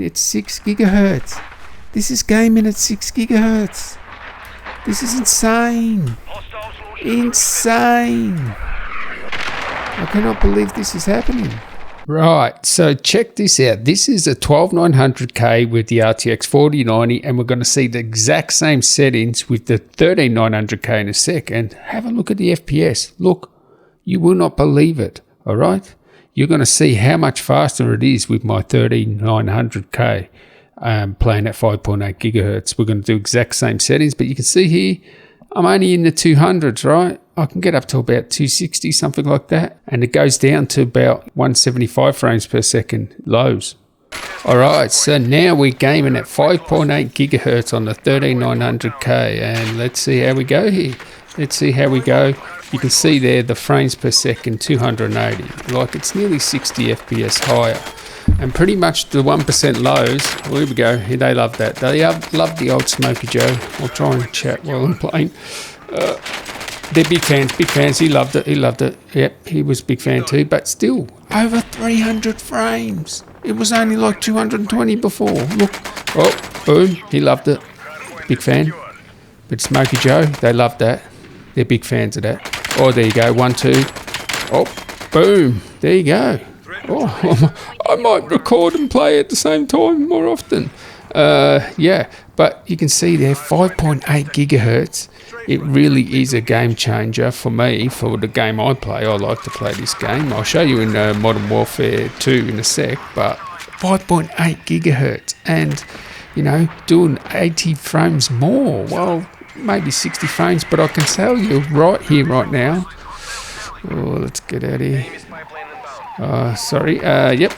at 6 gigahertz. This is gaming at 6 gigahertz. This is insane. Insane. I cannot believe this is happening. Right, so check this out. This is a 12900K with the RTX 4090, and we're going to see the exact same settings with the 13900K in a sec. And have a look at the FPS. Look, you will not believe it, all right? You're going to see how much faster it is with my 13900K playing at 5.8 gigahertz. We're going to do exact same settings, but you can see here, I'm only in the 200s, right? I can get up to about 260, something like that. And it goes down to about 175 frames per second lows. All right, so now we're gaming at 5.8 gigahertz on the 13900K. And let's see how we go here. Let's see how we go. You can see there the frames per second, 280. Like it's nearly 60 FPS higher. And pretty much the 1% lows, well, here we go, they love that. They love the old Smokey Joe. I'll try and chat while I'm playing. They're big fans, he loved it, Yep, he was a big fan too, but still, over 300 frames. It was only like 220 before. Look, oh, boom, he loved it. Big fan. But Smokey Joe, they loved that. They're big fans of that. Oh, there you go, 1, 2. Oh, boom, there you go. Oh, I might record and play at the same time more often. Yeah, but you can see there, 5.8 gigahertz. It really is a game changer for me, for the game I play. I like to play this game. I'll show you in Modern Warfare 2 in a sec, but 5.8 gigahertz and, you know, doing 80 frames more. Well, maybe 60 frames, but I can tell you right here, right now. Oh, let's get out of here. Sorry. Yep.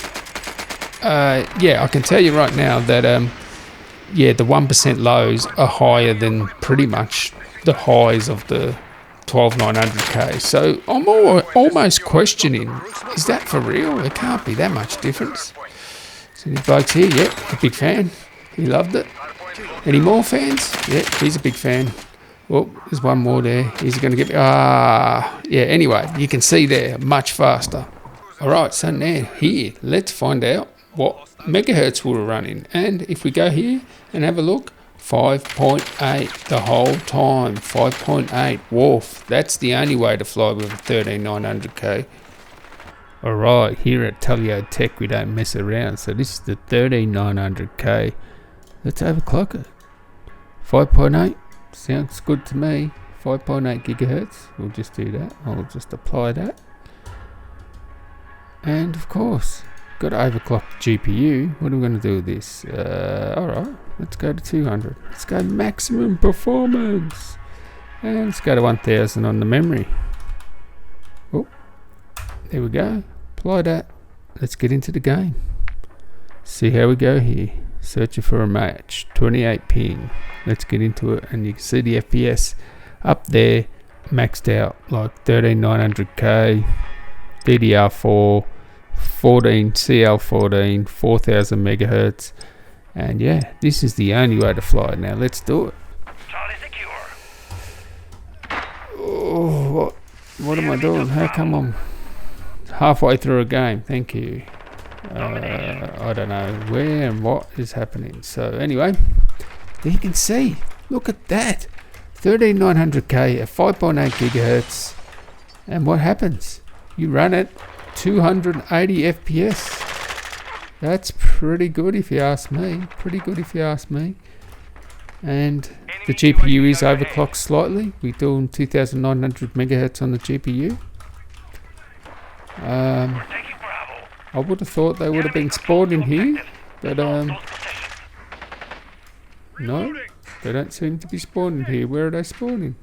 Yeah, I can tell you right now that, yeah, the 1% lows are higher than pretty much the highs of the 12900K. So I'm almost questioning, is that for real? There can't be that much difference. So any blokes here? Yep, a big fan. He loved it. Any more fans? Yep, he's a big fan. Oh, there's one more there. He's going to get me. Yeah, anyway, you can see there, much faster. All right, so now here, let's find out what megahertz we're running. And if we go here and have a look, 5.8 the whole time, 5.8, Woof. That's the only way to fly with a 13900K. All right, here at Telio Tech, we don't mess around. So this is the 13900K. Let's overclock it. 5.8, sounds good to me. 5.8 gigahertz, we'll just do that. I'll just apply that. And of course, got to overclock the GPU. What are we going to do with this? Alright, let's go to 200. Let's go maximum performance. And let's go to 1000 on the memory. Oh, there we go. Apply that. Let's get into the game. See how we go here. Searching for a match. 28 ping. Let's get into it. And you can see the FPS up there. Maxed out like 13900K. DDR4. 14 CL14, 4000 megahertz, and yeah, this is the only way to fly. Now let's do it. Charlie secure. Oh, what am I doing? How come I'm halfway through a game? Thank you. I don't know where and what is happening. So anyway, there you can see. Look at that, 13900K at 5.8 gigahertz, and what happens? You run it. 280 FPS. That's pretty good if you ask me. Pretty good if you ask me. And the GPU is overclocked slightly. We're doing 2900 megahertz on the GPU. I would have thought they would have been spawned in here, but no, they don't seem to be spawning here. Where are they spawning?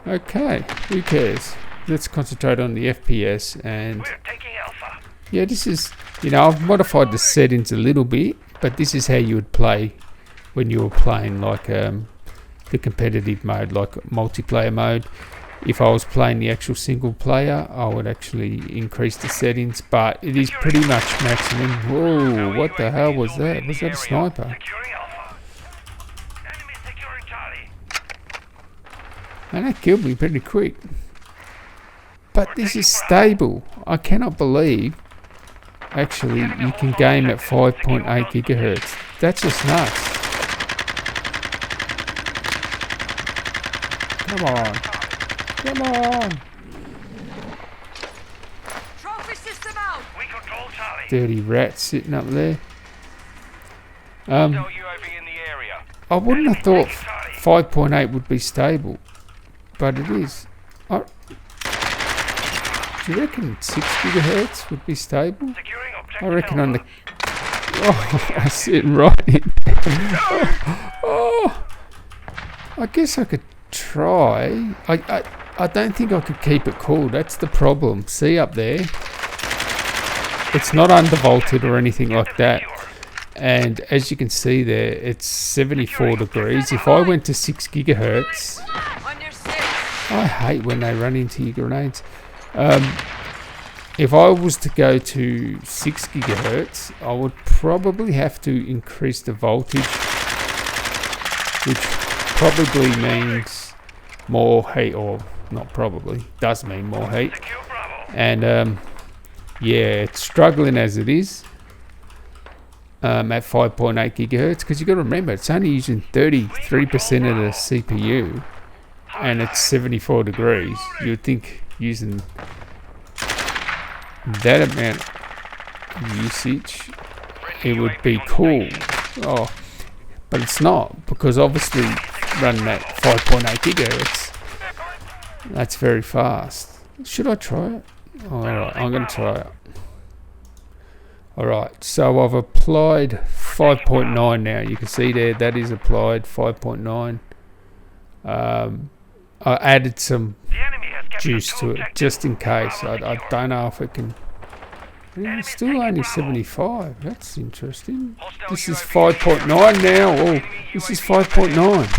Okay, who cares? Let's concentrate on the FPS. And yeah, this is, you know, I've modified the settings a little bit, but this is how you would play when you were playing like the competitive mode, like multiplayer mode. If I was playing the actual single player, I would actually increase the settings, but it is pretty much maximum. Whoa, what the hell was that? Was that a sniper? And that killed me pretty quick. But this is stable. I cannot believe Actually, you can game at 5.8 gigahertz. That's just nuts. Come on. Come on. Trophy system out. We control Charlie. Dirty rat sitting up there. UAV in the area. I wouldn't have thought 5.8 would be stable, but it is. Do you reckon 6 gigahertz would be stable? I reckon on the... Oh, I sit right in there. Oh, I guess I could try. I don't think I could keep it cool. That's the problem. See up there? It's not undervolted or anything like that. And as you can see there, it's 74 degrees. If I went to 6 gigahertz... I hate when they run into your grenades. If I was to go to 6 gigahertz, I would probably have to increase the voltage, which probably means more heat, or not probably, does mean more heat. And yeah, it's struggling as it is at 5.8 gigahertz, because you've got to remember it's only using 33% of the CPU, and it's 74 degrees. You'd think using that amount of usage, it would be cool. Oh, but it's not, because obviously running at 5.8 gigahertz, that's very fast. Should I try it? Alright, I'm going to try it. Alright, so I've applied 5.9 now. You can see there, that is applied 5.9. I added some juice to it just in case. I don't know if it can... It's still only 75. That's interesting. This is 5.9 now. Oh, this is 5.9.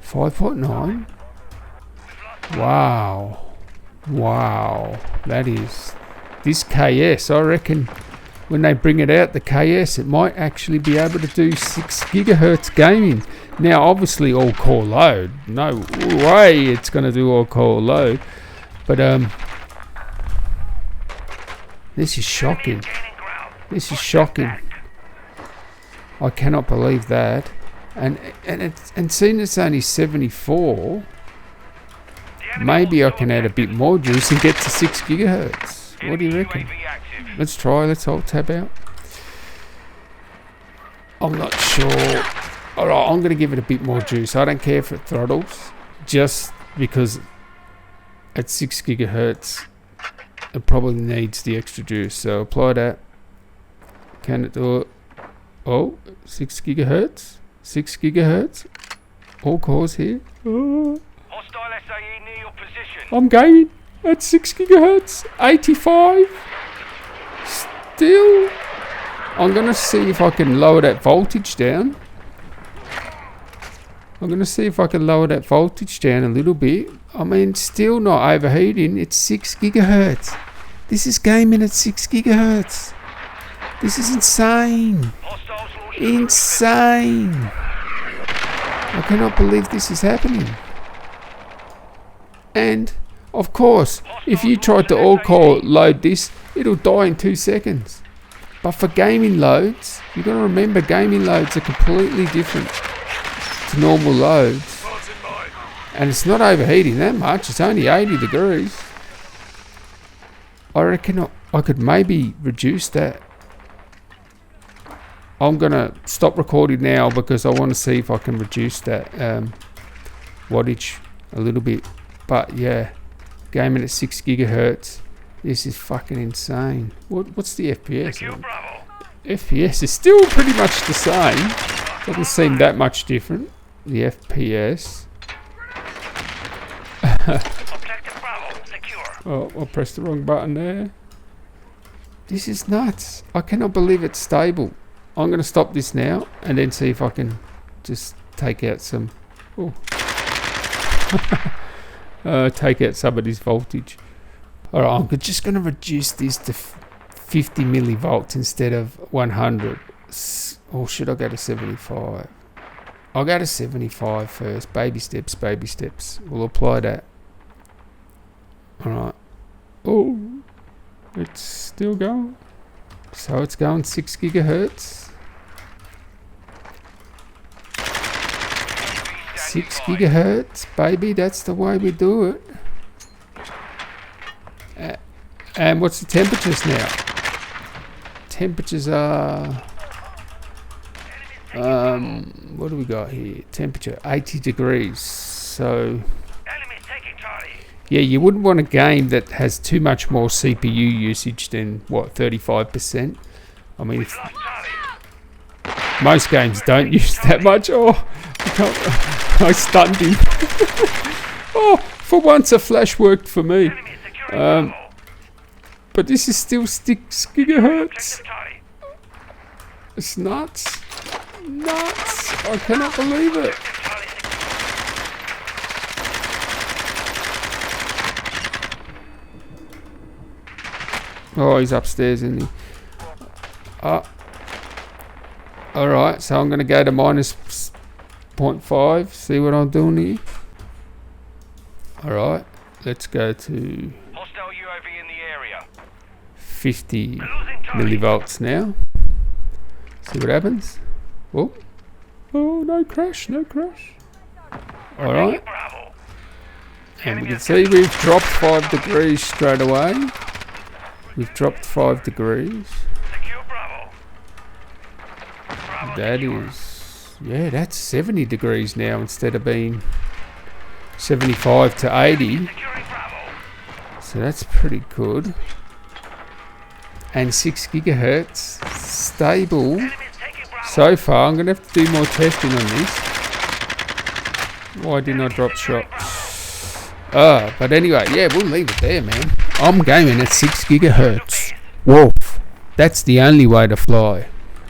5.9. Wow. Wow. That is... This KS, I reckon when they bring it out, the KS, it might actually be able to do 6 gigahertz gaming. Now, obviously, all core load. No way it's going to do all core load. But, this is shocking. This is shocking. I cannot believe that. And seeing it's only 74, maybe I can add a bit more juice and get to 6 gigahertz. What do you reckon? Let's try. Let's alt tab out. I'm not sure. Alright, I'm going to give it a bit more juice. I don't care if it throttles, just because at 6 gigahertz it probably needs the extra juice. So apply that. Can it do it? Oh, 6 gigahertz. 6 gigahertz. All cores here. Oh. I'm gaming at 6 gigahertz. 85. Still. I'm going to see if I can lower that voltage down. I'm going to see if I can lower that voltage down a little bit. I mean, still not overheating. It's 6 gigahertz. This is gaming at 6 gigahertz. This is insane. Insane. I cannot believe this is happening. And, of course, if you tried to all-core load this, it'll die in 2 seconds. But for gaming loads, you've got to remember gaming loads are completely different to normal loads. And it's not overheating that much. It's only 80 degrees. I reckon I could maybe reduce that. I'm going to stop recording now because I want to see if I can reduce that wattage a little bit. But yeah, gaming at 6 gigahertz. This is fucking insane. What's the FPS? FPS is still pretty much the same. Doesn't seem that much different. The FPS. Oh, I pressed the wrong button there. This is nuts. I cannot believe it's stable. I'm going to stop this now and then see if I can just take out some... Oh. Take out some of this voltage. Alright, I'm just going to reduce this to 50 millivolts instead of 100. Or should I go to 75? I'll go to 75 first. Baby steps, baby steps. We'll apply that. Alright. Oh, it's still going. So it's going 6 gigahertz. 6 gigahertz, baby, that's the way we do it. And what's the temperatures now? Temperatures are... what do we got here? Temperature 80 degrees. So... yeah, you wouldn't want a game that has too much more CPU usage than, what, 35%? I mean, most games don't use that much. Oh, I stunned him. Oh, for once a flash worked for me. But this is still 6 gigahertz. It's nuts. Nuts. I cannot believe it. Oh, he's upstairs, isn't he? Alright, so I'm going to go to minus 0.5. See what I'm doing here? Alright, let's go to... hostile UAV in the area. 50 millivolts now. See what happens. Oh, oh, no crash, no crash. Alright. And we can see we've dropped 5 degrees straight away. We've dropped 5 degrees. That is... yeah, that's 70 degrees now instead of being 75 to 80. So that's pretty good. And 6 gigahertz. Stable. So far, I'm going to have to do more testing on this. Why didn't I drop shots? But anyway, yeah, we'll leave it there, man. I'm gaming at 6 gigahertz. Woof. That's the only way to fly.